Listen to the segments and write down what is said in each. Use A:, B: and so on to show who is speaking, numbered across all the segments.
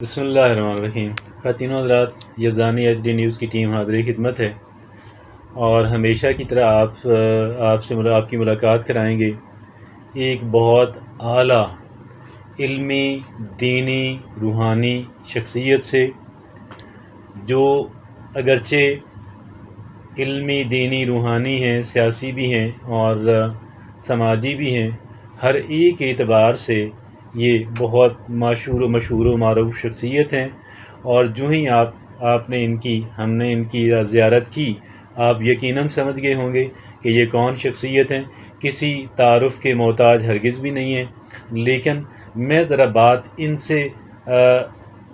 A: بسم اللہ الرحمن الرحیم۔ خواتین و حضرات، یزدانی ایچ ڈی نیوز کی ٹیم حاضر خدمت ہے اور ہمیشہ کی طرح آپ کی ملاقات کرائیں گے ایک بہت اعلیٰ علمی، دینی، روحانی شخصیت سے، جو اگرچہ علمی، دینی، روحانی ہیں، سیاسی بھی ہیں اور سماجی بھی ہیں، ہر ایک اعتبار سے یہ بہت مشہور و معروف شخصیت ہیں۔ اور جو ہی ہم نے ان کی زیارت کی، آپ یقیناً سمجھ گئے ہوں گے کہ یہ کون شخصیت ہیں۔ کسی تعارف کے محتاج ہرگز بھی نہیں ہیں، لیکن میں ذرا بات ان سے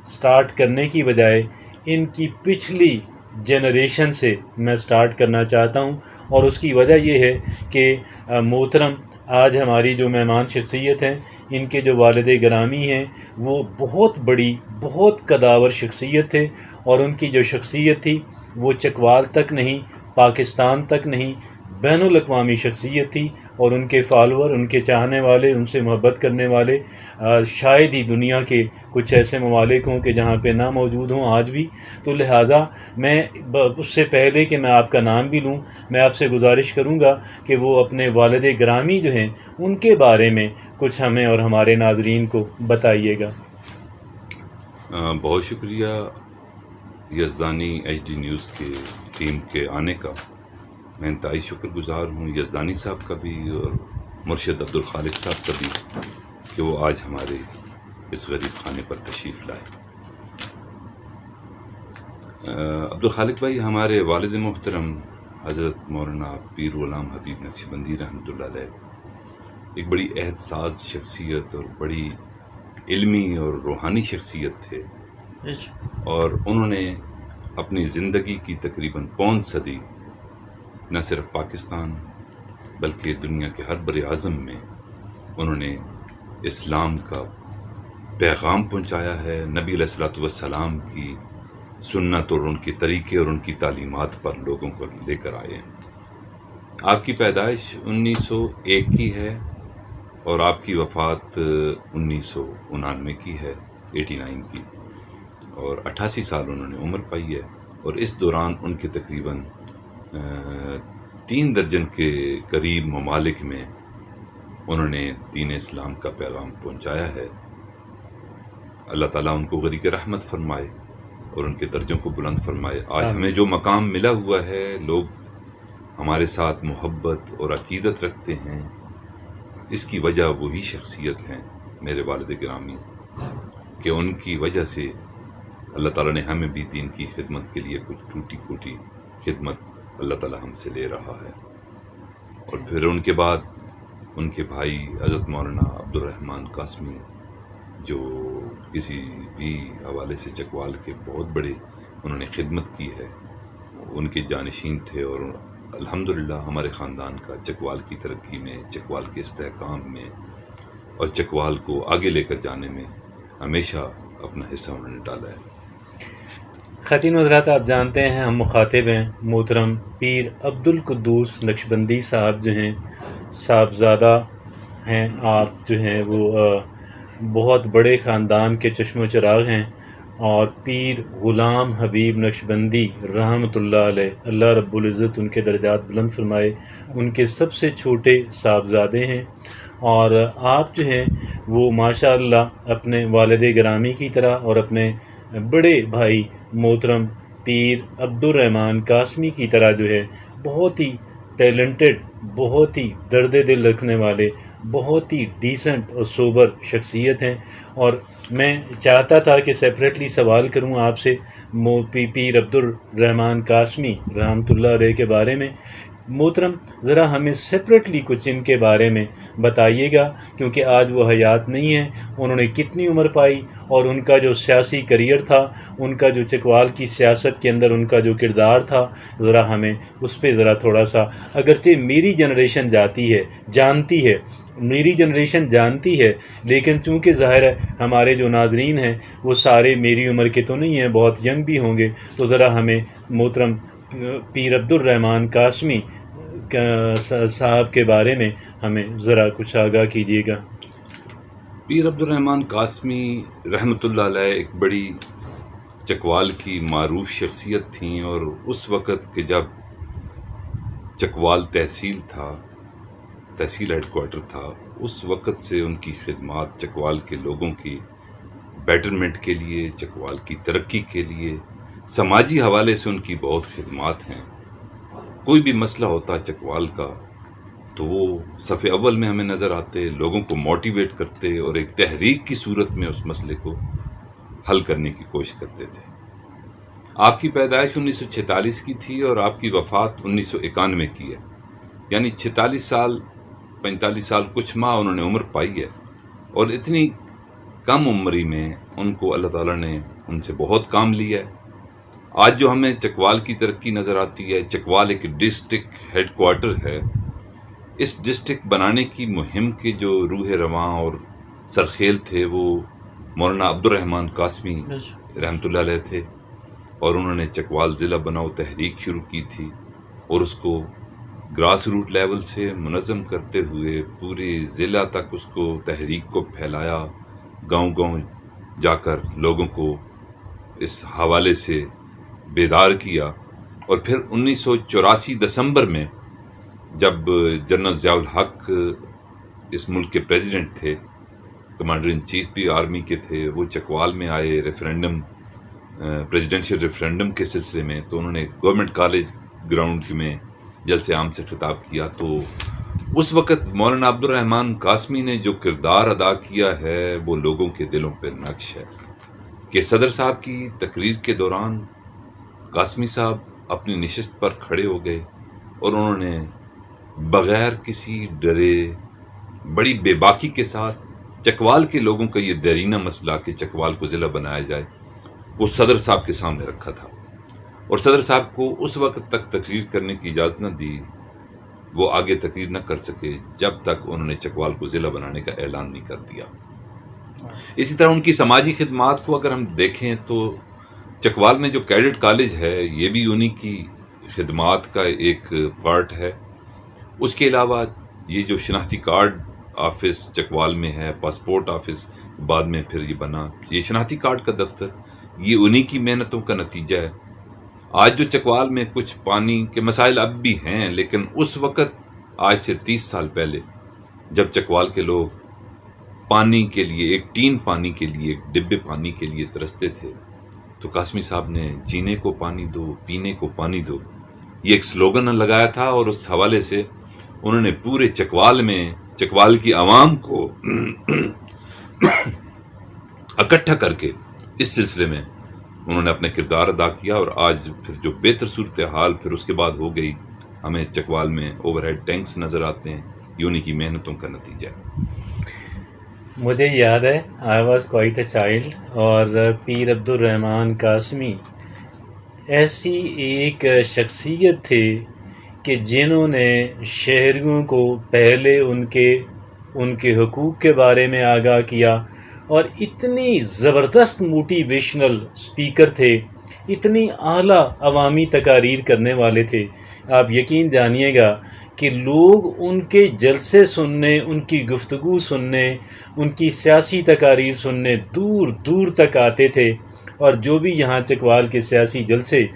A: سٹارٹ کرنے کی بجائے ان کی پچھلی جنریشن سے میں سٹارٹ کرنا چاہتا ہوں، اور اس کی وجہ یہ ہے کہ محترم آج ہماری جو مہمان شخصیت ہیں، ان کے جو والد گرامی ہیں، وہ بہت بڑی، بہت قداور شخصیت تھے، اور ان کی جو شخصیت تھی وہ چکوال تک نہیں، پاکستان تک نہیں، بین الاقوامی شخصیت تھی، اور ان کے فالوور، ان کے چاہنے والے، ان سے محبت کرنے والے شاید ہی دنیا کے کچھ ایسے ممالک ہوں کہ جہاں پہ نہ موجود ہوں آج بھی۔ تو لہٰذا میں اس سے پہلے کہ میں آپ کا نام بھی لوں، میں آپ سے گزارش کروں گا کہ وہ اپنے والد گرامی جو ہیں ان کے بارے میں کچھ ہمیں اور ہمارے ناظرین کو بتائیے گا۔
B: بہت شکریہ یزدانی ایچ ڈی نیوز کے ٹیم کے آنے کا۔ میں انتہائی شکر گزار ہوں یزدانی صاحب کا بھی اور مرشد عبدالخالق صاحب کا بھی کہ وہ آج ہمارے اس غریب خانے پر تشریف لائے۔ عبدالخالق بھائی ہمارے والد محترم حضرت مولانا پیر غلام حبیب نقشبندی رحمۃ اللہ علیہ ایک بڑی عہد ساز شخصیت اور بڑی علمی اور روحانی شخصیت تھے، اور انہوں نے اپنی زندگی کی تقریباً پون صدی نہ صرف پاکستان بلکہ دنیا کے ہر بر اعظم میں انہوں نے اسلام کا پیغام پہنچایا ہے، نبی علیہ الصلوۃ والسلام کی سنت اور ان کے طریقے اور ان کی تعلیمات پر لوگوں کو لے کر آئے ہیں۔ آپ کی پیدائش 1901 کی ہے اور آپ کی وفات 1999 کی ہے، 89 کی، اور 88 سال انہوں نے عمر پائی ہے، اور اس دوران ان کے تقریباً 3 درجن کے قریب ممالک میں انہوں نے دین اسلام کا پیغام پہنچایا ہے۔ اللہ تعالیٰ ان کو غریق رحمت فرمائے اور ان کے درجوں کو بلند فرمائے۔ آج ہمیں جو مقام ملا ہوا ہے، لوگ ہمارے ساتھ محبت اور عقیدت رکھتے ہیں، اس کی وجہ وہی شخصیت ہیں میرے والد گرامی، کہ ان کی وجہ سے اللہ تعالیٰ نے ہمیں بھی دین کی خدمت کے لیے کچھ ٹوٹی پھوٹی خدمت اللہ تعالیٰ ہم سے لے رہا ہے۔ اور پھر ان کے بعد ان کے بھائی حضرت مولانا عبدالرحمن قاسمی، جو کسی بھی حوالے سے چکوال کے بہت بڑے انہوں نے خدمت کی ہے، ان کے جانشین تھے، اور الحمدللہ ہمارے خاندان کا چکوال کی ترقی میں، چکوال کے استحکام میں اور چکوال کو آگے لے کر جانے میں ہمیشہ اپنا حصہ انہوں نے ڈالا ہے۔
A: خواتین و حضرات، آپ جانتے ہیں ہم مخاطب ہیں محترم پیر عبدالقدوس نقشبندی صاحب جو ہیں، صاحبزادہ ہیں آپ، جو ہیں وہ بہت بڑے خاندان کے چشم و چراغ ہیں، اور پیر غلام حبیب نقشبندی رحمۃ اللہ علیہ، اللہ رب العزت ان کے درجات بلند فرمائے، ان کے سب سے چھوٹے صاحبزادے ہیں، اور آپ جو ہیں وہ ماشاءاللہ اپنے والد گرامی کی طرح اور اپنے بڑے بھائی محترم پیر عبدالرحمن قاسمی کی طرح جو ہے بہت ہی ٹیلنٹڈ، بہت ہی درد دل رکھنے والے، بہت ہی ڈیسنٹ اور سوبر شخصیت ہیں۔ اور میں چاہتا تھا کہ سیپریٹلی سوال کروں آپ سے پیر عبدالرحمن قاسمی رحمۃ اللہ علیہ کے بارے میں۔ محترم ذرا ہمیں سیپریٹلی کچھ ان کے بارے میں بتائیے گا، کیونکہ آج وہ حیات نہیں ہیں، انہوں نے کتنی عمر پائی، اور ان کا جو سیاسی کریئر تھا، ان کا جو چکوال کی سیاست کے اندر ان کا جو کردار تھا، ذرا ہمیں اس پہ ذرا تھوڑا سا، اگرچہ میری جنریشن جانتی ہے، لیکن چونکہ ظاہر ہے ہمارے جو ناظرین ہیں وہ سارے میری عمر کے تو نہیں ہیں، بہت ینگ بھی ہوں گے، تو ذرا ہمیں محترم پیر عبدالرحمن قاسمی صاحب کے بارے میں ہمیں ذرا کچھ آگاہ کیجیے گا۔
B: پیر عبدالرحمن قاسمی رحمۃ اللہ علیہ ایک بڑی چکوال کی معروف شخصیت تھیں، اور اس وقت کہ جب چکوال تحصیل ہیڈ کوارٹر تھا، اس وقت سے ان کی خدمات چکوال کے لوگوں کی بیٹرمنٹ کے لیے، چکوال کی ترقی کے لیے، سماجی حوالے سے ان کی بہت خدمات ہیں۔ کوئی بھی مسئلہ ہوتا چکوال کا تو وہ صف اول میں ہمیں نظر آتے، لوگوں کو موٹیویٹ کرتے اور ایک تحریک کی صورت میں اس مسئلے کو حل کرنے کی کوشش کرتے تھے۔ آپ کی پیدائش 1946 کی تھی اور آپ کی وفات 1991 کی ہے، یعنی 45 سال کچھ ماہ انہوں نے عمر پائی ہے، اور اتنی کم عمری میں ان کو اللہ تعالیٰ نے ان سے بہت کام لیا ہے۔ آج جو ہمیں چکوال کی ترقی نظر آتی ہے، چکوال ایک ڈسٹرکٹ ہیڈ کوارٹر ہے، اس ڈسٹرکٹ بنانے کی مہم کے جو روح رواں اور سرخیل تھے وہ مولانا عبدالرحمن قاسمی رحمۃ اللہ علیہ تھے، اور انہوں نے چکوال ضلع بناؤ تحریک شروع کی تھی، اور اس کو گراس روٹ لیول سے منظم کرتے ہوئے پورے ضلع تک اس کو تحریک کو پھیلایا، گاؤں گاؤں جا کر لوگوں کو اس حوالے سے بیدار کیا۔ اور پھر 1984 دسمبر میں جب جنرل ضیاء الحق اس ملک کے پریزیڈنٹ تھے، کمانڈر ان چیف بھی آرمی کے تھے، وہ چکوال میں آئے پریزیڈنشل ریفرینڈم کے سلسلے میں، تو انہوں نے گورنمنٹ کالج گراؤنڈ میں جلسے عام سے خطاب کیا۔ تو اس وقت مولانا عبدالرحمن قاسمی نے جو کردار ادا کیا ہے وہ لوگوں کے دلوں پہ نقش ہے، کہ صدر صاحب کی تقریر کے دوران قاسمی صاحب اپنی نشست پر کھڑے ہو گئے، اور انہوں نے بغیر کسی ڈرے بڑی بے باکی کے ساتھ چکوال کے لوگوں کا یہ دیرینہ مسئلہ کہ چکوال کو ضلع بنایا جائے وہ صدر صاحب کے سامنے رکھا تھا، اور صدر صاحب کو اس وقت تک تقریر کرنے کی اجازت نہ دی، وہ آگے تقریر نہ کر سکے جب تک انہوں نے چکوال کو ضلع بنانے کا اعلان نہیں کر دیا۔ اسی طرح ان کی سماجی خدمات کو اگر ہم دیکھیں تو چکوال میں جو کیڈٹ کالج ہے یہ بھی انہی کی خدمات کا ایک پارٹ ہے۔ اس کے علاوہ یہ جو شناختی کارڈ آفس چکوال میں ہے، پاسپورٹ آفس بعد میں پھر یہ بنا، یہ شناختی کارڈ کا دفتر، یہ انہی کی محنتوں کا نتیجہ ہے۔ آج جو چکوال میں کچھ پانی کے مسائل اب بھی ہیں، لیکن اس وقت آج سے 30 سال پہلے جب چکوال کے لوگ پانی کے لیے، ایک ٹین پانی کے لیے، ایک ڈبے پانی کے لیے ترستے تھے، تو قاسمی صاحب نے جینے کو پانی دو، پینے کو پانی دو، یہ ایک سلوگن لگایا تھا، اور اس حوالے سے انہوں نے پورے چکوال میں چکوال کی عوام کو اکٹھا کر کے اس سلسلے میں انہوں نے اپنا کردار ادا کیا، اور آج پھر جو بہتر صورتحال پھر اس کے بعد ہو گئی، ہمیں چکوال میں اوور ہیڈ ٹینکس نظر آتے ہیں، یہ انہی کی محنتوں کا نتیجہ ہے۔
A: مجھے یاد ہے I was quite a child, اور پیر عبدالرحمن قاسمی ایسی ایک شخصیت تھے کہ جنہوں نے شہریوں کو پہلے ان کے حقوق کے بارے میں آگاہ کیا، اور اتنی زبردست موٹیویشنل اسپیکر تھے، اتنی اعلیٰ عوامی تقاریر کرنے والے تھے۔ آپ یقین جانیے گا کہ لوگ ان کے جلسے سننے، ان کی گفتگو سننے، ان کی سیاسی تقاریر سننے دور دور تک آتے تھے، اور جو بھی یہاں چکوال کے سیاسی جلسے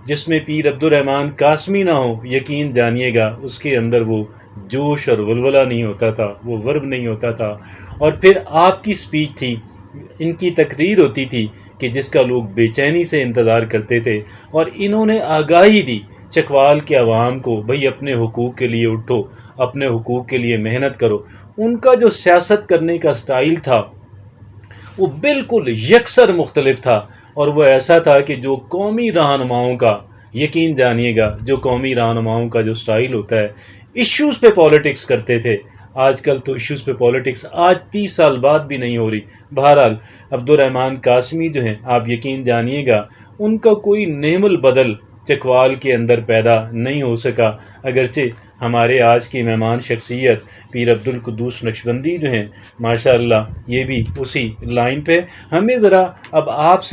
A: جس میں پیر عبدالرحمن قاسمی نہ ہو، یقین جانیے گا اس کے اندر وہ جوش اور ولولہ نہیں ہوتا تھا، وہ ورب نہیں ہوتا تھا۔ اور پھر آپ کی سپیچ تھی، ان کی تقریر ہوتی تھی کہ جس کا لوگ بے چینی سے انتظار کرتے تھے، اور انہوں نے آگاہی دی چکوال کے عوام کو، بھئی اپنے حقوق کے لیے اٹھو، اپنے حقوق کے لیے محنت کرو۔ ان کا جو سیاست کرنے کا سٹائل تھا وہ بالکل یکسر مختلف تھا، اور وہ ایسا تھا کہ جو قومی رہنماؤں کا، یقین جانیے گا جو قومی رہنماؤں کا جو سٹائل ہوتا ہے، ایشوز پہ پولیٹکس کرتے تھے۔ آج کل تو ایشوز پہ پولیٹکس آج 30 سال بعد بھی نہیں ہو رہی۔ بہرحال عبدالرحمن قاسمی جو ہیں، آپ یقین جانیے گا ان کا کوئی نعم البدل چکوال کے اندر پیدا نہیں ہو سکا، اگرچہ ہمارے آج کی مہمان شخصیت پیر عبدالقدوس نقشبندی جو ہیں ماشاءاللہ یہ بھی اسی لائن پہ. ہمیں ذرا اب آپ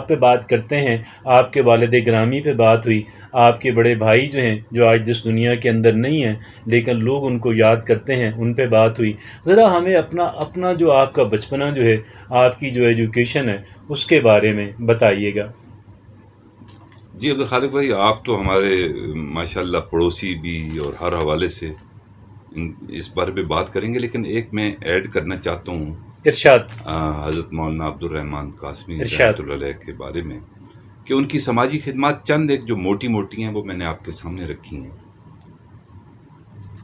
A: پہ بات کرتے ہیں. آپ کے والد گرامی پہ بات ہوئی، آپ کے بڑے بھائی جو ہیں جو آج جس دنیا کے اندر نہیں ہیں لیکن لوگ ان کو یاد کرتے ہیں، ان پہ بات ہوئی. ذرا ہمیں اپنا جو آپ کا بچپنا جو ہے، آپ کی جو ایجوکیشن ہے، اس کے بارے میں بتائیے گا.
B: جی عبدالخالق بھائی، آپ تو ہمارے ماشاءاللہ پڑوسی بھی اور ہر حوالے سے اس بارے پہ بات کریں گے، لیکن ایک میں ایڈ کرنا چاہتا ہوں
A: ارشاد.
B: حضرت مولانا عبدالرحمن قاسمی
A: ارشاد.
B: رحمۃ اللہ علیہ کے بارے میں، کہ ان کی سماجی خدمات چند ایک جو موٹی موٹی ہیں وہ میں نے آپ کے سامنے رکھی ہیں.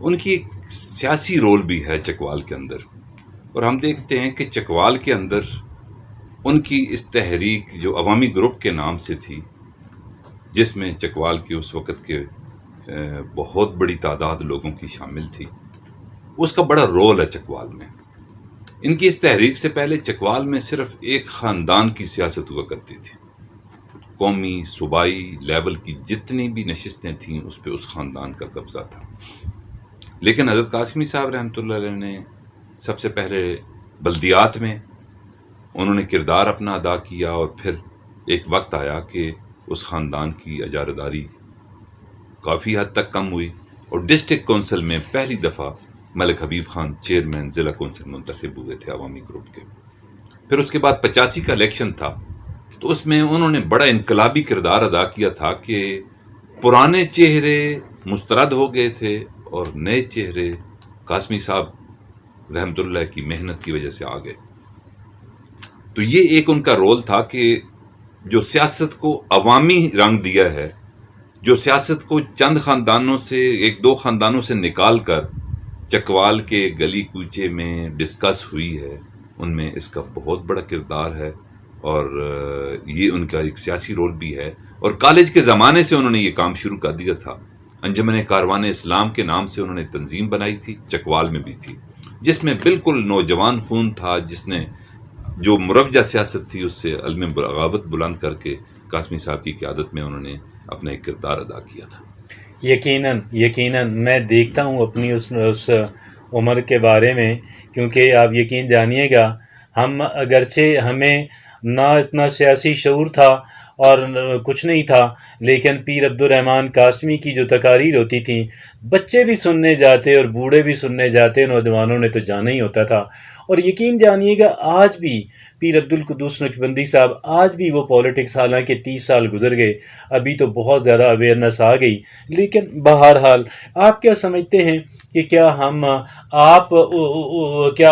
B: ان کی ایک سیاسی رول بھی ہے چکوال کے اندر، اور ہم دیکھتے ہیں کہ چکوال کے اندر ان کی اس تحریک جو عوامی گروپ کے نام سے تھی، جس میں چکوال کے اس وقت کے بہت بڑی تعداد لوگوں کی شامل تھی، اس کا بڑا رول ہے چکوال میں. ان کی اس تحریک سے پہلے چکوال میں صرف ایک خاندان کی سیاست ہوا کرتی تھی. قومی صوبائی لیول کی جتنی بھی نشستیں تھیں اس پہ اس خاندان کا قبضہ تھا. لیکن حضرت قاسمی صاحب رحمۃ اللہ علیہ نے سب سے پہلے بلدیات میں انہوں نے کردار اپنا ادا کیا، اور پھر ایک وقت آیا کہ اس خاندان کی اجارہ کافی حد تک کم ہوئی، اور ڈسٹرکٹ کونسل میں پہلی دفعہ ملک حبیب خان چیئرمین ضلع کونسل منتخب ہوئے تھے عوامی گروپ کے. پھر اس کے بعد 85 کا الیکشن تھا، تو اس میں انہوں نے بڑا انقلابی کردار ادا کیا تھا کہ پرانے چہرے مسترد ہو گئے تھے اور نئے چہرے قاسمی صاحب رحمۃ اللہ کی محنت کی وجہ سے آ گئے. تو یہ ایک ان کا رول تھا کہ جو سیاست کو عوامی رنگ دیا ہے، جو سیاست کو چند خاندانوں سے، ایک دو خاندانوں سے نکال کر چکوال کے گلی کوچے میں ڈسکس ہوئی ہے، ان میں اس کا بہت بڑا کردار ہے. اور یہ ان کا ایک سیاسی رول بھی ہے. اور کالج کے زمانے سے انہوں نے یہ کام شروع کر دیا تھا. انجمن کاروان اسلام کے نام سے انہوں نے تنظیم بنائی تھی، چکوال میں بھی تھی، جس میں بالکل نوجوان خون تھا، جس نے جو مروجہ سیاست تھی اس سے علم بغاوت بلند کر کے قاسمی صاحب کی قیادت میں انہوں نے اپنا ایک کردار ادا کیا تھا.
A: یقیناً میں دیکھتا ہوں اپنی اس عمر کے بارے میں، کیونکہ آپ یقین جانیے گا، ہم اگرچہ ہمیں نہ اتنا سیاسی شعور تھا اور کچھ نہیں تھا، لیکن پیر عبدالرحمن قاسمی کی جو تقاریر ہوتی تھیں، بچے بھی سننے جاتے اور بوڑھے بھی سننے جاتے، نوجوانوں نے تو جانا ہی ہوتا تھا. اور یقین جانیے گا آج بھی پیر عبدالقدوس نقشبندی صاحب، آج بھی وہ پولیٹکس، حالانکہ 30 سال گزر گئے، ابھی تو بہت زیادہ اویئرنیس آ گئی، لیکن بہرحال آپ کیا سمجھتے ہیں کہ کیا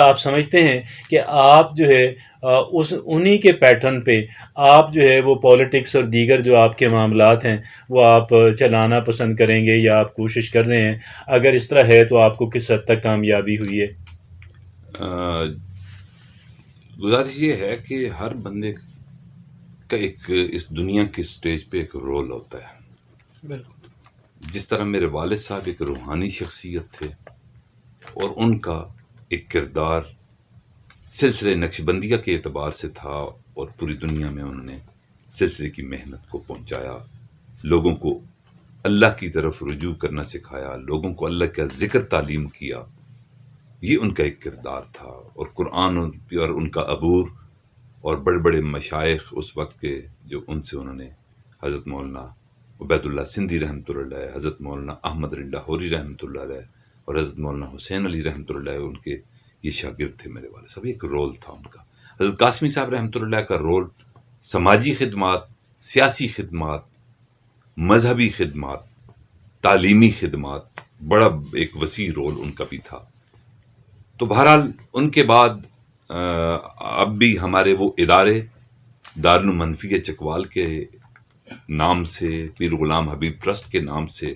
A: آپ سمجھتے ہیں کہ آپ جو ہے انہی کے پیٹرن پہ آپ جو ہے وہ پولیٹکس اور دیگر جو آپ کے معاملات ہیں وہ آپ چلانا پسند کریں گے، یا آپ کوشش کر رہے ہیں؟ اگر اس طرح ہے تو آپ کو کس حد تک کامیابی ہوئی ہے؟
B: گزارش یہ ہے کہ ہر بندے کا ایک اس دنیا کی سٹیج پہ ایک رول ہوتا ہے.
A: بالکل.
B: جس طرح میرے والد صاحب ایک روحانی شخصیت تھے، اور ان کا ایک کردار سلسلے نقشبندیہ کے اعتبار سے تھا، اور پوری دنیا میں انہوں نے سلسلے کی محنت کو پہنچایا، لوگوں کو اللہ کی طرف رجوع کرنا سکھایا، لوگوں کو اللہ کا ذکر تعلیم کیا. یہ ان کا ایک کردار تھا. اور قرآن اور ان کا عبور، اور بڑے بڑے مشائخ اس وقت کے جو ان سے انہوں نے، حضرت مولانا عبید اللہ سندھی رحمۃ اللہ علیہ، حضرت مولانا احمد رضا ہوری رحمۃ اللہ علیہ، اور حضرت مولانا حسین علی رحمۃ اللہ علیہ، ان کے یہ شاگرد تھے میرے والد صاحب. ایک رول تھا ان کا. حضرت قاسمی صاحب رحمۃ اللہ علیہ کا رول سماجی خدمات، سیاسی خدمات، مذہبی خدمات، تعلیمی خدمات، بڑا ایک وسیع رول ان کا بھی تھا. تو بہرحال ان کے بعد اب بھی ہمارے وہ ادارے دارالمنفی چکوال کے نام سے، پیر غلام حبیب ٹرسٹ کے نام سے،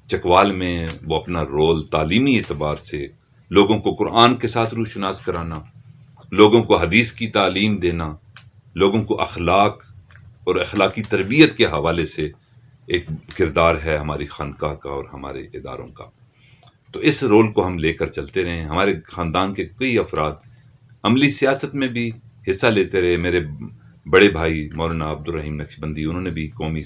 B: چکوال میں وہ اپنا رول تعلیمی اعتبار سے لوگوں کو قرآن کے ساتھ روشناس کرانا، لوگوں کو حدیث کی تعلیم دینا، لوگوں کو اخلاق اور اخلاقی تربیت کے حوالے سے ایک کردار ہے ہماری خانقاہ کا اور ہمارے اداروں کا. تو اس رول کو ہم لے کر چلتے رہے. ہمارے خاندان کے کئی افراد عملی سیاست میں بھی حصہ لیتے رہے. میرے بڑے بھائی مولانا عبدالرحیم نقشبندی، انہوں نے بھی قومی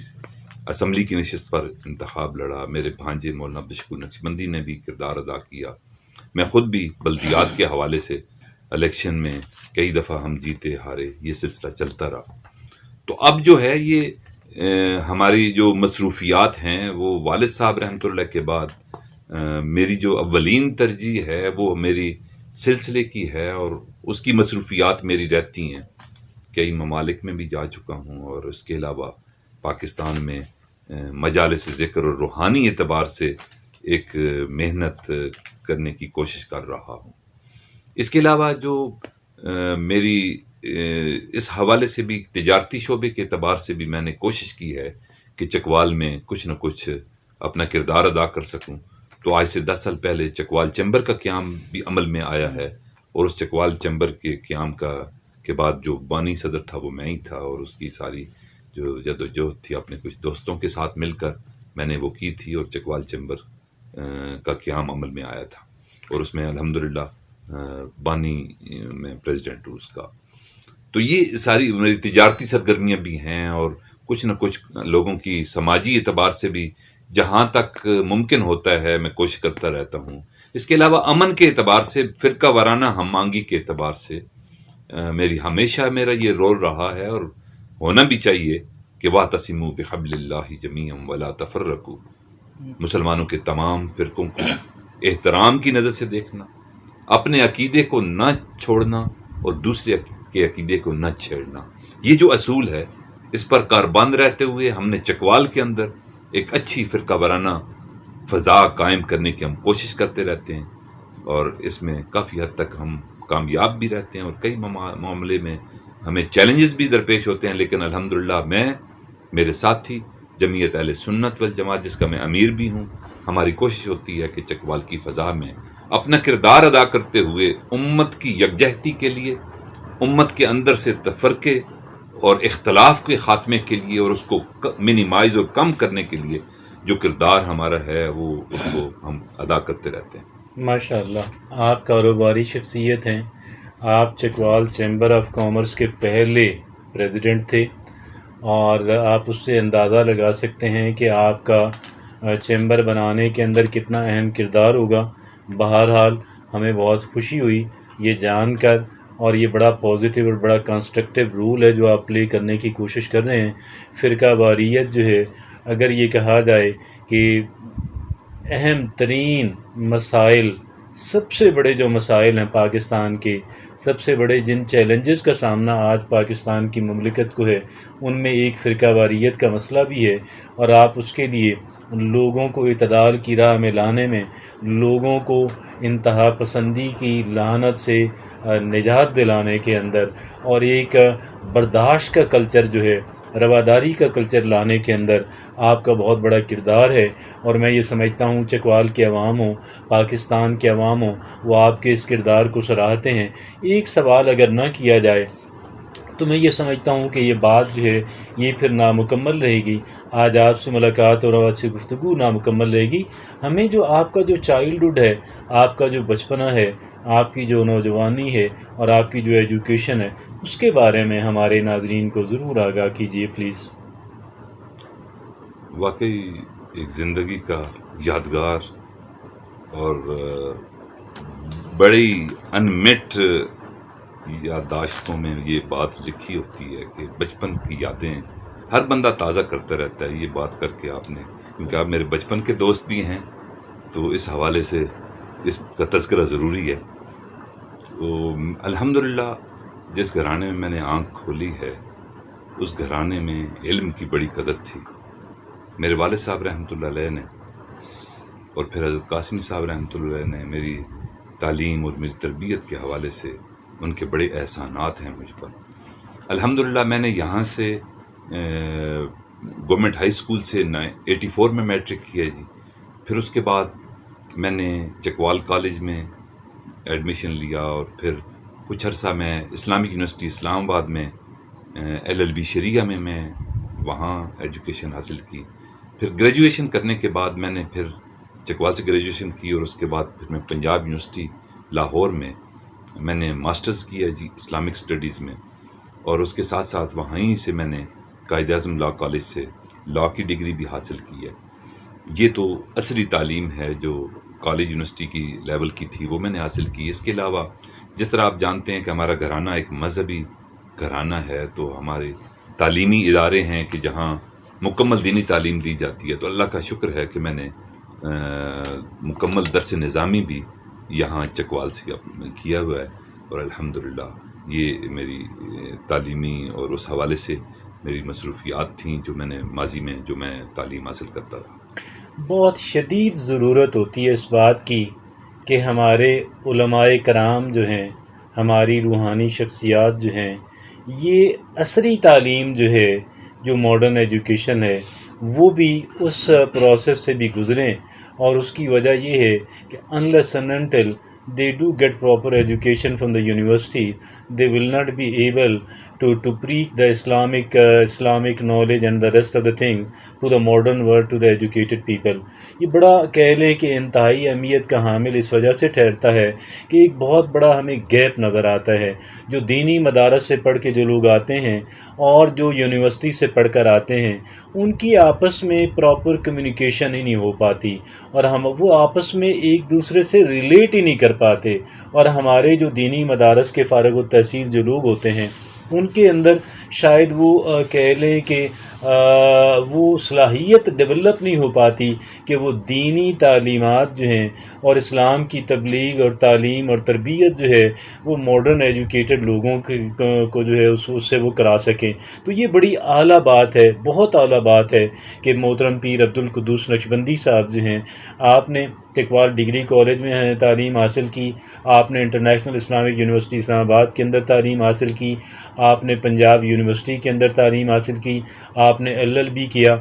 B: اسمبلی کی نشست پر انتخاب لڑا، میرے بھانجے مولانا عبدالشکور نقشبندی نے بھی کردار ادا کیا، میں خود بھی بلدیات کے حوالے سے الیکشن میں کئی دفعہ ہم جیتے ہارے، یہ سلسلہ چلتا رہا۔ تو اب جو ہے یہ ہماری جو مصروفیات ہیں وہ والد صاحب رحمۃ اللہ کے بعد میری جو اولین ترجیح ہے وہ میری سلسلے کی ہے، اور اس کی مصروفیات میری رہتی ہیں۔ کئی ممالک میں بھی جا چکا ہوں، اور اس کے علاوہ پاکستان میں مجالس ذکر اور روحانی اعتبار سے ایک محنت کرنے کی کوشش کر رہا ہوں۔ اس کے علاوہ جو میری اس حوالے سے بھی تجارتی شعبے کے اعتبار سے بھی میں نے کوشش کی ہے کہ چکوال میں کچھ نہ کچھ اپنا کردار ادا کر سکوں۔ تو آج سے 10 سال پہلے چکوال چیمبر کا قیام بھی عمل میں آیا ہے، اور اس چکوال چیمبر کے قیام کے بعد جو بانی صدر تھا وہ میں ہی تھا، اور اس کی ساری جو جدوجہد تھی اپنے کچھ دوستوں کے ساتھ مل کر میں نے وہ کی تھی، اور چکوال چیمبر کا قیام عمل میں آیا تھا، اور اس میں الحمدللہ بانی میں پریزیڈنٹ ہوں اس کا۔ تو یہ ساری میری تجارتی سرگرمیاں بھی ہیں، اور کچھ نہ کچھ لوگوں کی سماجی اعتبار سے بھی جہاں تک ممکن ہوتا ہے میں کوشش کرتا رہتا ہوں۔ اس کے علاوہ امن کے اعتبار سے، فرقہ وارانہ ہم آہنگی کے اعتبار سے میری ہمیشہ میرا یہ رول رہا ہے، اور ہونا بھی چاہیے کہ وَاعْتَصِمُوا بِحَبْلِ اللَّهِ جَمِيعًا وَلَا تَفَرَّقُوا، مسلمانوں کے تمام فرقوں کو احترام کی نظر سے دیکھنا، اپنے عقیدے کو نہ چھوڑنا اور دوسرے کے عقیدے کو نہ چھیڑنا، یہ جو اصول ہے اس پر کاربند رہتے ہوئے ہم نے چکوال کے اندر ایک اچھی فرقہ وارانہ فضا قائم کرنے کی ہم کوشش کرتے رہتے ہیں، اور اس میں کافی حد تک ہم کامیاب بھی رہتے ہیں، اور کئی معاملے میں ہمیں چیلنجز بھی درپیش ہوتے ہیں، لیکن الحمدللہ میں، میرے ساتھی جمعیت اہل سنت والجماعت جس کا میں امیر بھی ہوں، ہماری کوشش ہوتی ہے کہ چکوال کی فضا میں اپنا کردار ادا کرتے ہوئے امت کی یکجہتی کے لیے، امت کے اندر سے تفرقے اور اختلاف کے خاتمے کے لیے، اور اس کو منیمائز اور کم کرنے کے لیے جو کردار ہمارا ہے وہ اس کو ہم ادا کرتے رہتے ہیں۔
A: ماشاء اللہ، آپ کاروباری شخصیت ہیں، آپ چکوال چیمبر آف کامرس کے پہلے پریزیڈنٹ تھے، اور آپ اس سے اندازہ لگا سکتے ہیں کہ آپ کا چیمبر بنانے کے اندر کتنا اہم کردار ہوگا۔ بہرحال ہمیں بہت خوشی ہوئی یہ جان کر، اور یہ بڑا پازیٹیو اور بڑا کنسٹرکٹیو رول ہے جو آپ پلے کرنے کی کوشش کر رہے ہیں۔ فرقہ واریت جو ہے، اگر یہ کہا جائے کہ اہم ترین مسائل، سب سے بڑے جو مسائل ہیں پاکستان کے، سب سے بڑے جن چیلنجز کا سامنا آج پاکستان کی مملکت کو ہے، ان میں ایک فرقہ واریت کا مسئلہ بھی ہے، اور آپ اس کے لیے لوگوں کو اعتدال کی راہ میں لانے میں، لوگوں کو انتہا پسندی کی لعنت سے نجات دلانے کے اندر، اور ایک برداشت کا کلچر جو ہے، رواداری کا کلچر لانے کے اندر آپ کا بہت بڑا کردار ہے۔ اور میں یہ سمجھتا ہوں چکوال کے عوام ہوں، پاکستان کے عوام ہوں، وہ آپ کے اس کردار کو سراہتے ہیں۔ ایک سوال اگر نہ کیا جائے تو میں یہ سمجھتا ہوں کہ یہ بات جو ہے یہ پھر نامکمل رہے گی، آج آپ سے ملاقات اور آپ سے گفتگو نامکمل رہے گی۔ ہمیں جو آپ کا جو چائلڈہڈ ہے، آپ کا جو بچپنا ہے، آپ کی جو نوجوانی ہے، اور آپ کی جو ایجوکیشن ہے، اس کے بارے میں ہمارے ناظرین کو ضرور آگاہ کیجیے پلیز۔
B: واقعی ایک زندگی کا یادگار اور بڑی انمٹ یادداشتوں میں یہ بات لکھی ہوتی ہے کہ بچپن کی یادیں ہر بندہ تازہ کرتا رہتا ہے۔ یہ بات کر کے آپ نے، کیونکہ آپ میرے بچپن کے دوست بھی ہیں، تو اس حوالے سے اس کا تذکرہ ضروری ہے۔ تو الحمدللہ جس گھرانے میں میں نے آنکھ کھولی ہے، اس گھرانے میں علم کی بڑی قدر تھی۔ میرے والد صاحب رحمۃ اللہ علیہ نے، اور پھر حضرت قاسمی صاحب رحمۃ اللہ علیہ نے میری تعلیم اور میری تربیت کے حوالے سے ان کے بڑے احسانات ہیں مجھ پر۔ الحمدللہ میں نے یہاں سے گورنمنٹ ہائی اسکول سے 84 میں میٹرک کیا جی۔ پھر اس کے بعد میں نے چکوال کالج میں ایڈمیشن لیا، اور پھر کچھ عرصہ میں اسلامک یونیورسٹی اسلام آباد میں LLB شریعہ میں وہاں ایجوکیشن حاصل کی۔ پھر گریجویشن کرنے کے بعد میں نے پھر چکوال سے گریجویشن کی، اور اس کے بعد پھر میں پنجاب یونیورسٹی لاہور میں نے ماسٹرز کیا جی اسلامک اسٹڈیز میں، اور اس کے ساتھ ساتھ وہیں سے میں نے قائد اعظم لاء کالج سے لاء کی ڈگری بھی حاصل کی ہے. یہ تو عصری تعلیم ہے جو کالج یونیورسٹی کی لیول کی تھی، وہ میں نے حاصل کی. اس کے علاوہ جس طرح آپ جانتے ہیں کہ ہمارا گھرانہ ایک مذہبی گھرانہ ہے، تو ہمارے تعلیمی ادارے ہیں کہ جہاں مکمل دینی تعلیم دی جاتی ہے. تو اللہ کا شکر ہے کہ میں نے مکمل درس نظامی بھی یہاں چکوال سے کیا ہوا ہے، اور الحمدللہ یہ میری تعلیمی اور اس حوالے سے میری مصروفیات تھیں جو میں نے ماضی میں جو میں تعلیم حاصل کرتا رہا.
A: بہت شدید ضرورت ہوتی ہے اس بات کی کہ ہمارے علماء کرام جو ہیں، ہماری روحانی شخصیات جو ہیں، یہ عصری تعلیم جو ہے، جو ماڈرن ایجوکیشن ہے، وہ بھی اس پروسیس سے بھی گزریں. اور اس کی وجہ یہ ہے کہ unless and until they do get proper education from the university, they will not be able to preach the Islamic knowledge and the rest of the thing to the modern world, to the educated people. یہ بڑا کہہ لیں کہ انتہائی اہمیت کا حامل اس وجہ سے ٹھہرتا ہے کہ ایک بہت بڑا ہمیں گیپ نظر آتا ہے. جو دینی مدارس سے پڑھ کے جو لوگ آتے ہیں اور جو یونیورسٹی سے پڑھ کر آتے ہیں، ان کی آپس میں پراپر کمیونیکیشن ہی نہیں ہو پاتی، اور وہ آپس میں ایک دوسرے سے ریلیٹ ہی نہیں کر پاتے. اور ہمارے جو دینی مدارس کے فارغ التحصیل جو لوگ ہوتے ہیں، ان کے اندر شاید وہ کہہ لیں کہ وہ صلاحیت ڈیولپ نہیں ہو پاتی کہ وہ دینی تعلیمات جو ہیں اور اسلام کی تبلیغ اور تعلیم اور تربیت جو ہے وہ ماڈرن ایجوکیٹڈ لوگوں کو جو ہے اس سے وہ کرا سکیں. تو یہ بڑی اعلیٰ بات ہے، بہت اعلیٰ بات ہے کہ محترم پیر عبدالقدوس نقشبندی صاحب جو ہیں، آپ نے چکوال ڈگری کالج میں تعلیم حاصل کی، آپ نے انٹرنیشنل اسلامک یونیورسٹی اسلام آباد کے اندر تعلیم حاصل کی، آپ نے پنجاب یونیورسٹی کے اندر تعلیم حاصل کی، آپ نے LLB کیا.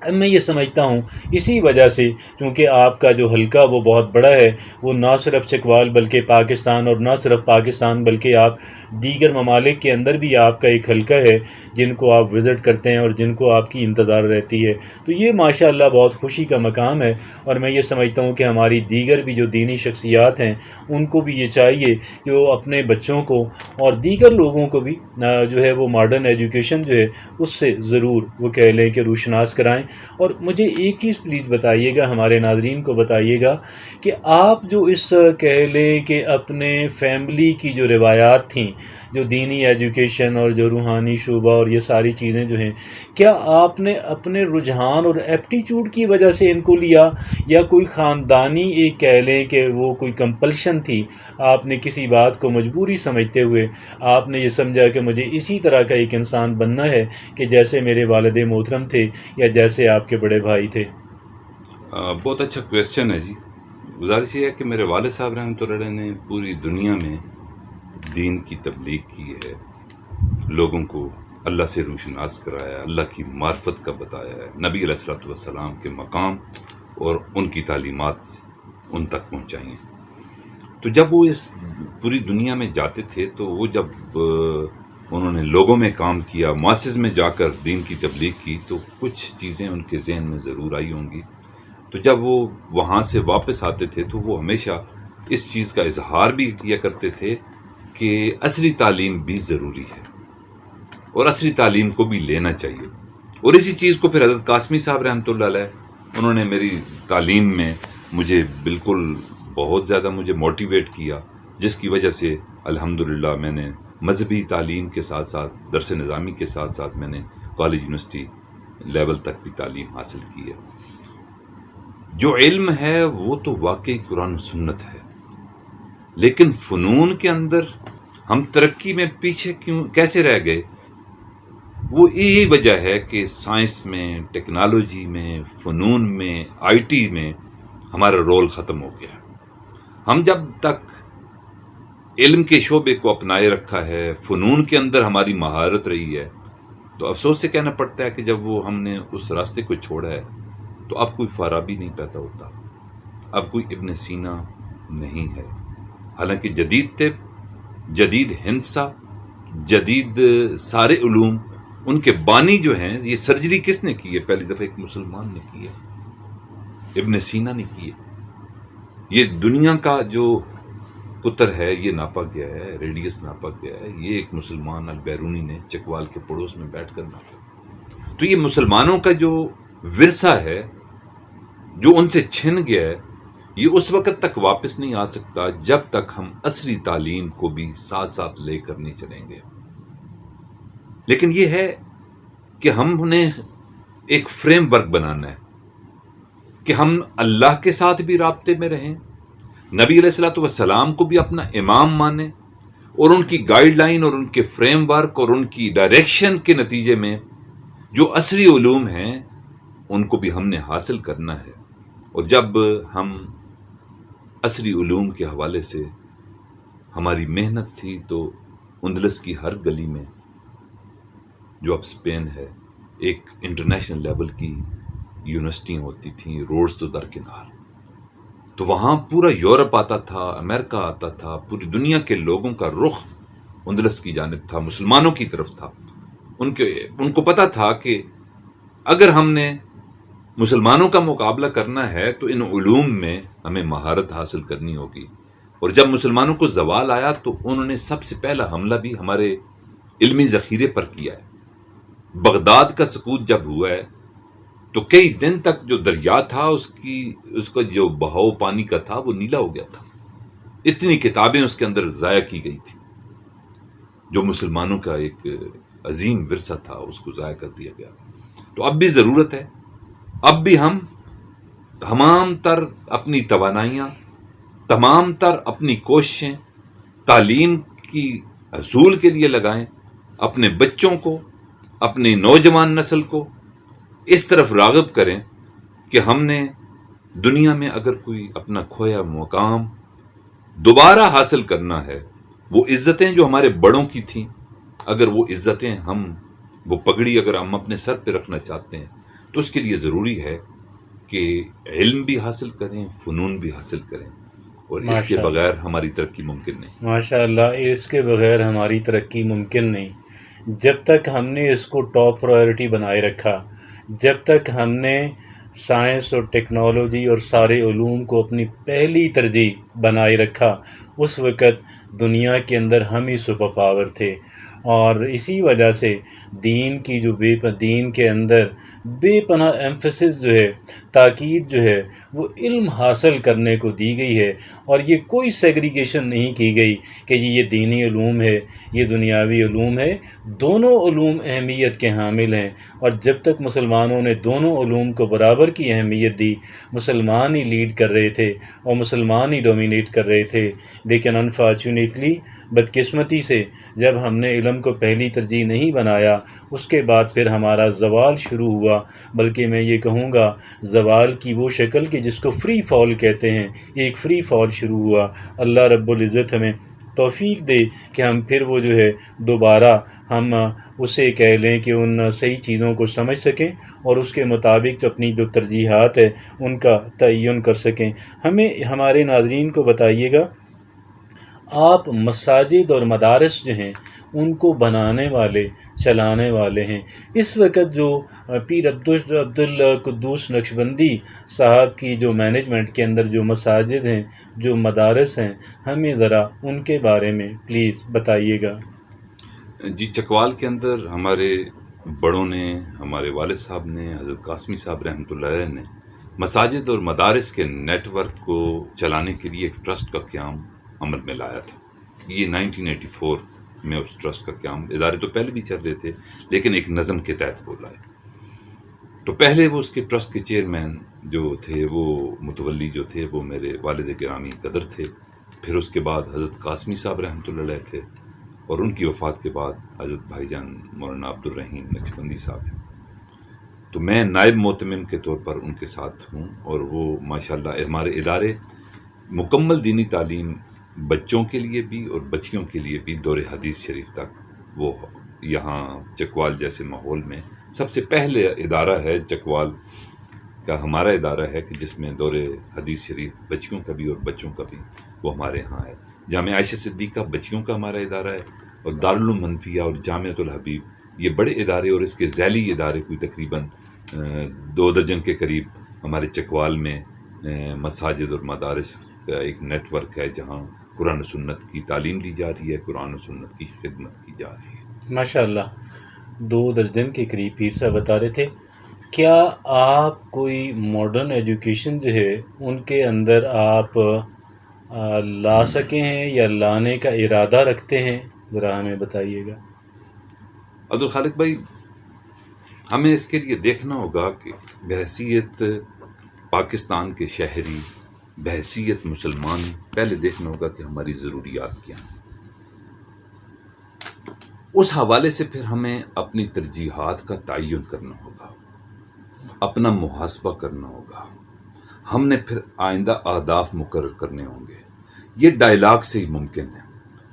A: میں یہ سمجھتا ہوں اسی وجہ سے، کیونکہ آپ کا جو حلقہ وہ بہت بڑا ہے، وہ نہ صرف چکوال بلکہ پاکستان، اور نہ صرف پاکستان بلکہ آپ دیگر ممالک کے اندر بھی آپ کا ایک حلقہ ہے جن کو آپ وزٹ کرتے ہیں اور جن کو آپ کی انتظار رہتی ہے. تو یہ ماشاءاللہ بہت خوشی کا مقام ہے. اور میں یہ سمجھتا ہوں کہ ہماری دیگر بھی جو دینی شخصیات ہیں ان کو بھی یہ چاہیے کہ وہ اپنے بچوں کو اور دیگر لوگوں کو بھی جو ہے وہ ماڈرن ایجوکیشن جو ہے اس سے ضرور وہ کہہ لیں کہ روشناس کرائیں. اور مجھے ایک چیز پلیز بتائیے گا، ہمارے ناظرین کو بتائیے گا کہ آپ جو اس کہہ لیں کہ اپنے فیملی کی جو روایات تھیں، جو دینی ایجوکیشن اور جو روحانی شعبہ اور یہ ساری چیزیں جو ہیں، کیا آپ نے اپنے رجحان اور ایپٹیچیوڈ کی وجہ سے ان کو لیا، یا کوئی خاندانی ایک کہہ لیں کہ وہ کوئی کمپلشن تھی، آپ نے کسی بات کو مجبوری سمجھتے ہوئے آپ نے یہ سمجھا کہ مجھے اسی طرح کا ایک انسان بننا ہے کہ جیسے میرے والد محترم تھے یا جیسے آپ کے بڑے بھائی تھے؟
B: بہت اچھا کویسچن ہے جی. گزارش یہ ہے کہ میرے والد صاحب رحمۃ اللہ علیہ نے پوری دنیا میں دین کی تبلیغ کی ہے، لوگوں کو اللہ سے روشناس کرایا، اللہ کی معرفت کا بتایا ہے، نبی علیہ الصلوۃ والسلام کے مقام اور ان کی تعلیمات ان تک پہنچائی ہیں. تو جب وہ اس پوری دنیا میں جاتے تھے تو وہ جب انہوں نے لوگوں میں کام کیا، ماسز میں جا کر دین کی تبلیغ کی، تو کچھ چیزیں ان کے ذہن میں ضرور آئی ہوں گی. تو جب وہ وہاں سے واپس آتے تھے تو وہ ہمیشہ اس چیز کا اظہار بھی کیا کرتے تھے کہ عصری تعلیم بھی ضروری ہے اور عصری تعلیم کو بھی لینا چاہیے. اور اسی چیز کو پھر حضرت قاسمی صاحب رحمۃ اللہ علیہ، انہوں نے میری تعلیم میں مجھے بالکل بہت زیادہ مجھے موٹیویٹ کیا، جس کی وجہ سے الحمدللہ میں نے مذہبی تعلیم کے ساتھ ساتھ درس نظامی کے ساتھ ساتھ میں نے کالج یونیورسٹی لیول تک بھی تعلیم حاصل کی ہے. جو علم ہے وہ تو واقعی قرآن و سنت ہے، لیکن فنون کے اندر ہم ترقی میں پیچھے کیسے رہ گئے؟ وہ یہی وجہ ہے کہ سائنس میں، ٹیکنالوجی میں، فنون میں، IT میں ہمارا رول ختم ہو گیا. ہم جب تک علم کے شعبے کو اپنائے رکھا ہے، فنون کے اندر ہماری مہارت رہی ہے، تو افسوس سے کہنا پڑتا ہے کہ جب وہ ہم نے اس راستے کو چھوڑا ہے تو اب کوئی فارابی نہیں پیدا ہوتا، اب کوئی ابن سینا نہیں ہے. حالانکہ جدید طب، جدید ہندسہ، جدید سارے علوم، ان کے بانی جو ہیں، یہ سرجری کس نے کی ہے؟ پہلی دفعہ ایک مسلمان نے کی ہے، ابن سینا نے کی ہے. یہ دنیا کا جو قطر ہے یہ ناپا گیا ہے، ریڈیس ناپا گیا ہے، یہ ایک مسلمان البیرونی نے چکوال کے پڑوس میں بیٹھ کر ناپا. تو یہ مسلمانوں کا جو ورثہ ہے جو ان سے چھن گیا ہے، یہ اس وقت تک واپس نہیں آ سکتا جب تک ہم عصری تعلیم کو بھی ساتھ ساتھ لے کر نہیں چلیں گے۔ لیکن یہ ہے کہ ہم نے ایک فریم ورک بنانا ہے کہ ہم اللہ کے ساتھ بھی رابطے میں رہیں، نبی علیہ الصلوۃ والسلام کو بھی اپنا امام مانیں، اور ان کی گائیڈ لائن اور ان کے فریم ورک اور ان کی ڈائریکشن کے نتیجے میں جو عصری علوم ہیں ان کو بھی ہم نے حاصل کرنا ہے۔ اور جب ہم عصری علوم کے حوالے سے ہماری محنت تھی تو اندلس کی ہر گلی میں، جو اب اسپین ہے، ایک انٹرنیشنل لیول کی یونیورسٹیاں ہوتی تھیں، روڈز تو درکنار، تو وہاں پورا یورپ آتا تھا، امریکہ آتا تھا، پوری دنیا کے لوگوں کا رخ اندلس کی جانب تھا، مسلمانوں کی طرف تھا۔ ان کو پتا تھا کہ اگر ہم نے مسلمانوں کا مقابلہ کرنا ہے تو ان علوم میں ہمیں مہارت حاصل کرنی ہوگی۔ اور جب مسلمانوں کو زوال آیا تو انہوں نے سب سے پہلا حملہ بھی ہمارے علمی ذخیرے پر کیا ہے۔ بغداد کا سقوط جب ہوا ہے تو کئی دن تک جو دریا تھا اس کا جو بہاؤ پانی کا تھا وہ نیلا ہو گیا تھا، اتنی کتابیں اس کے اندر ضائع کی گئی تھی، جو مسلمانوں کا ایک عظیم ورثہ تھا اس کو ضائع کر دیا گیا۔ تو اب بھی ضرورت ہے، اب بھی ہم تمام تر اپنی توانائیاں، تمام تر اپنی کوششیں تعلیم کی حصول کے لیے لگائیں، اپنے بچوں کو، اپنی نوجوان نسل کو اس طرف راغب کریں کہ ہم نے دنیا میں اگر کوئی اپنا کھویا مقام دوبارہ حاصل کرنا ہے، وہ عزتیں جو ہمارے بڑوں کی تھیں، اگر وہ عزتیں وہ پگڑی اگر ہم اپنے سر پہ رکھنا چاہتے ہیں تو اس کے لیے ضروری ہے کہ علم بھی حاصل کریں، فنون بھی حاصل کریں، اور اس کے بغیر ہماری ترقی ممکن نہیں۔
A: ماشاء اللہ، اس کے بغیر ہماری ترقی ممکن نہیں۔ جب تک ہم نے اس کو ٹاپ پرائیورٹی بنائے رکھا، جب تک ہم نے سائنس اور ٹیکنالوجی اور سارے علوم کو اپنی پہلی ترجیح بنائے رکھا، اس وقت دنیا کے اندر ہم ہی سپر پاور تھے۔ اور اسی وجہ سے دین کی دین کے اندر بے پناہ ایمفیسس جو ہے، تاکید جو ہے، وہ علم حاصل کرنے کو دی گئی ہے، اور یہ کوئی سیگریگیشن نہیں کی گئی کہ یہ دینی علوم ہے، یہ دنیاوی علوم ہے۔ دونوں علوم اہمیت کے حامل ہیں، اور جب تک مسلمانوں نے دونوں علوم کو برابر کی اہمیت دی، مسلمان ہی لیڈ کر رہے تھے اور مسلمان ہی ڈومینیٹ کر رہے تھے۔ لیکن انفارچونیٹلی، بدقسمتی سے، جب ہم نے علم کو پہلی ترجیح نہیں بنایا، اس کے بعد پھر ہمارا زوال شروع ہوا۔ بلکہ میں یہ کہوں گا زوال کی وہ شکل کہ جس کو فری فال کہتے ہیں، یہ ایک فری فال شروع ہوا۔ اللہ رب العزت ہمیں توفیق دے کہ ہم پھر وہ جو ہے دوبارہ ہم اسے کہہ لیں کہ ان صحیح چیزوں کو سمجھ سکیں اور اس کے مطابق اپنی جو ترجیحات ہے ان کا تعین کر سکیں۔ ہمیں ہمارے ناظرین کو بتائیے گا، آپ مساجد اور مدارس جو ہیں ان کو بنانے والے، چلانے والے ہیں۔ اس وقت جو پیر عبد القدوس نقشبندی صاحب کی جو مینجمنٹ کے اندر جو مساجد ہیں، جو مدارس ہیں، ہمیں ذرا ان کے بارے میں پلیز بتائیے گا۔
B: جی، چکوال کے اندر ہمارے بڑوں نے، ہمارے والد صاحب نے، حضرت قاسمی صاحب رحمۃ اللہ علیہ نے مساجد اور مدارس کے نیٹ ورک کو چلانے کے لیے ایک ٹرسٹ کا قیام عمل میں لایا تھا۔ یہ 1984 میں اس ٹرسٹ کا قیام، ادارے تو پہلے بھی چل رہے تھے لیکن ایک نظم کے تحت وہ لائے۔ تو پہلے وہ اس کے ٹرسٹ کے چیئرمین جو تھے، وہ متولی جو تھے، وہ میرے والد گرامی قدر تھے۔ پھر اس کے بعد حضرت قاسمی صاحب رحمۃ اللہ علیہ تھے، اور ان کی وفات کے بعد حضرت بھائی جان مولانا عبد الرحیم نقشبندی صاحب ہیں۔ تو میں نائب معتمم کے طور پر ان کے ساتھ ہوں، اور وہ ماشاءاللہ ہمارے ادارے مکمل دینی تعلیم بچوں کے لیے بھی اور بچیوں کے لیے بھی دور حدیث شریف تک، وہ یہاں چکوال جیسے ماحول میں سب سے پہلے ادارہ ہے چکوال کا، ہمارا ادارہ ہے کہ جس میں دور حدیث شریف بچیوں کا بھی اور بچوں کا بھی وہ ہمارے ہاں ہے۔ جامعہ عائشہ صدیقہ بچیوں کا ہمارا ادارہ ہے، اور دارالعلوم منفیہ اور جامعۃ الحبیب یہ بڑے ادارے، اور اس کے ذیلی ادارے کوئی تقریباً 2 درجن کے قریب ہمارے چکوال میں مساجد اور مدارس کا ایک نیٹ ورک ہے، جہاں قرآن و سنت کی تعلیم دی جا رہی ہے، قرآن و سنت کی خدمت کی جا رہی ہے۔
A: ماشاء اللہ، 2 درجن کے قریب پیر صاحب بتا رہے تھے. کیا آپ کوئی ماڈرن ایجوکیشن جو ہے ان کے اندر آپ لا سکے ہیں یا لانے کا ارادہ رکھتے ہیں؟ ذرا ہمیں بتائیے گا.
B: عبدالخالق بھائی، ہمیں اس کے لیے دیکھنا ہوگا کہ بحیثیت پاکستان کے شہری، بحیثیت مسلمان، پہلے دیکھنا ہوگا کہ ہماری ضروریات کیا ہیں. اس حوالے سے پھر ہمیں اپنی ترجیحات کا تعین کرنا ہوگا، اپنا محاسبہ کرنا ہوگا. ہم نے پھر آئندہ اہداف مقرر کرنے ہوں گے. یہ ڈائلاگ سے ہی ممکن ہے،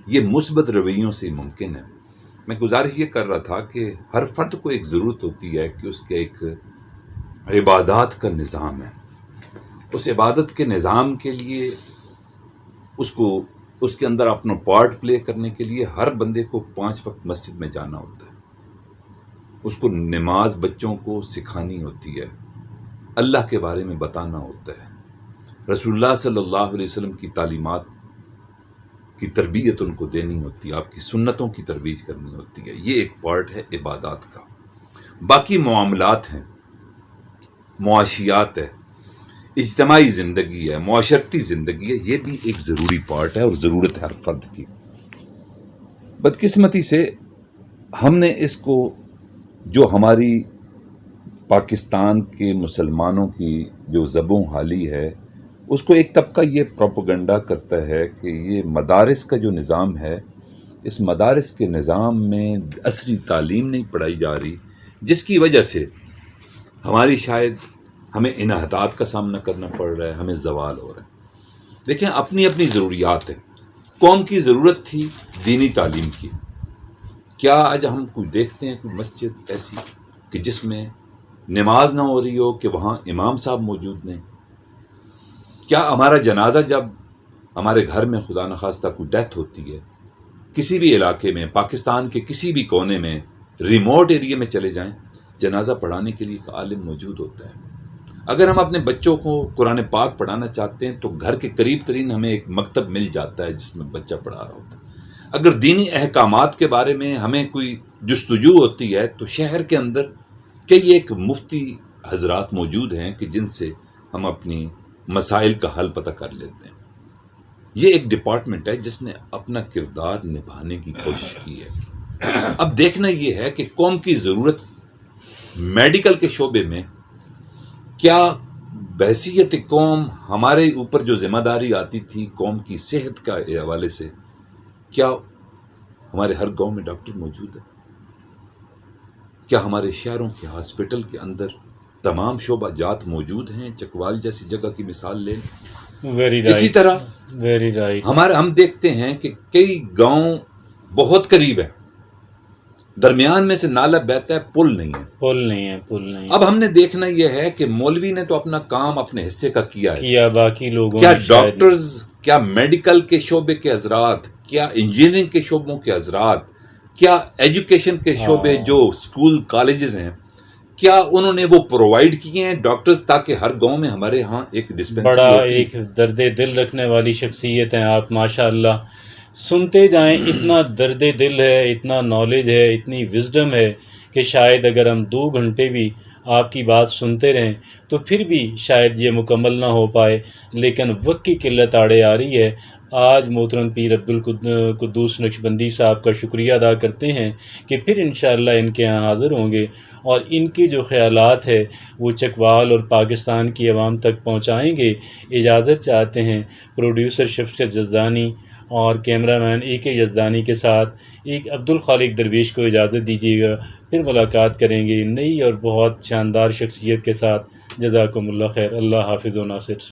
B: یہ مثبت رویوں سے ہی ممکن ہے. میں گزارش یہ کر رہا تھا کہ ہر فرد کو ایک ضرورت ہوتی ہے کہ اس کے ایک عبادات کا نظام ہے. اس عبادت کے نظام کے لیے اس کے اندر اپنا پارٹ پلے کرنے کے لیے ہر بندے کو 5 وقت مسجد میں جانا ہوتا ہے. اس کو نماز بچوں کو سکھانی ہوتی ہے، اللہ کے بارے میں بتانا ہوتا ہے، رسول اللہ صلی اللہ علیہ وسلم کی تعلیمات کی تربیت ان کو دینی ہوتی ہے، آپ کی سنتوں کی ترویج کرنی ہوتی ہے. یہ ایک پارٹ ہے عبادات کا. باقی معاملات ہیں، معاشیات ہے، اجتماعی زندگی ہے، معاشرتی زندگی ہے. یہ بھی ایک ضروری پارٹ ہے اور ضرورت ہے ہر فرد کی. بدقسمتی سے ہم نے اس کو، جو ہماری پاکستان کے مسلمانوں کی جو زبوں حالی ہے، اس کو ایک طبقہ یہ پروپیگنڈا کرتا ہے کہ یہ مدارس کا جو نظام ہے، اس مدارس کے نظام میں عصری تعلیم نہیں پڑھائی جا رہی، جس کی وجہ سے ہمیں انحطاط کا سامنا کرنا پڑ رہا ہے، ہمیں زوال ہو رہا ہے. دیکھیں، اپنی اپنی ضروریات ہیں. قوم کی ضرورت تھی دینی تعلیم کی. کیا آج ہم کوئی دیکھتے ہیں کوئی مسجد ایسی کہ جس میں نماز نہ ہو رہی ہو، کہ وہاں امام صاحب موجود نہیں؟ کیا ہمارا جنازہ جب ہمارے گھر میں خدا نخواستہ کوئی ڈیتھ ہوتی ہے، کسی بھی علاقے میں، پاکستان کے کسی بھی کونے میں، ریموٹ ایریے میں چلے جائیں، جنازہ پڑھانے کے لیے ایک عالم موجود ہوتا ہے. اگر ہم اپنے بچوں کو قرآن پاک پڑھانا چاہتے ہیں تو گھر کے قریب ترین ہمیں ایک مکتب مل جاتا ہے جس میں بچہ پڑھا رہا ہوتا ہے. اگر دینی احکامات کے بارے میں ہمیں کوئی جستجو ہوتی ہے تو شہر کے اندر کئی ایک مفتی حضرات موجود ہیں کہ جن سے ہم اپنی مسائل کا حل پتہ کر لیتے ہیں. یہ ایک ڈپارٹمنٹ ہے جس نے اپنا کردار نبھانے کی کوشش کی ہے. اب دیکھنا یہ ہے کہ قوم کی ضرورت میڈیکل کے شعبے میں کیا، بحیثیت قوم ہمارے اوپر جو ذمہ داری آتی تھی قوم کی صحت کا حوالے سے، کیا ہمارے ہر گاؤں میں ڈاکٹر موجود ہے؟ کیا ہمارے شہروں کے ہاسپٹل کے اندر تمام شعبہ جات موجود ہیں؟ چکوال جیسی جگہ کی مثال لیں. اسی طرح ہم دیکھتے ہیں کہ کئی گاؤں بہت قریب ہیں، درمیان میں سے نالا بہتا ہے، پل نہیں ہے. اب ہم نے دیکھنا یہ ہے کہ مولوی نے تو اپنا کام اپنے حصے کا کیا ہے،
A: باقی لوگوں
B: کیا ڈاکٹرز، کیا میڈیکل کے شعبے کے حضرات، کیا انجینئرنگ کے شعبوں کے حضرات، کیا ایجوکیشن کے شعبے جو اسکول کالجز ہیں، کیا انہوں نے وہ پرووائڈ کیے ہیں ڈاکٹرز، تاکہ ہر گاؤں میں ہمارے ہاں ایک ڈسپینسری
A: بڑا
B: ہوتی.
A: ایک درد دل رکھنے والی شخصیت ہیں آپ، ماشاءاللہ. سنتے جائیں، اتنا درد دل ہے، اتنا نالج ہے، اتنی وزڈم ہے کہ شاید اگر ہم 2 گھنٹے بھی آپ کی بات سنتے رہیں تو پھر بھی شاید یہ مکمل نہ ہو پائے. لیکن وقت کی قلت آڑے آ رہی ہے. آج محترم پیر عبدالقدوس نقشبندی صاحب کا شکریہ ادا کرتے ہیں کہ پھر انشاءاللہ ان کے یہاں حاضر ہوں گے اور ان کے جو خیالات ہے وہ چکوال اور پاکستان کی عوام تک پہنچائیں گے. اجازت چاہتے ہیں پروڈیوسر شفقت جزدانی اور کیمرہ مین AK جزدانی کے ساتھ ایک عبدالخالق درویش کو اجازت دیجیے گا. پھر ملاقات کریں گے نئی اور بہت شاندار شخصیت کے ساتھ. جزاکم اللہ خیر. اللہ حافظ و ناصر.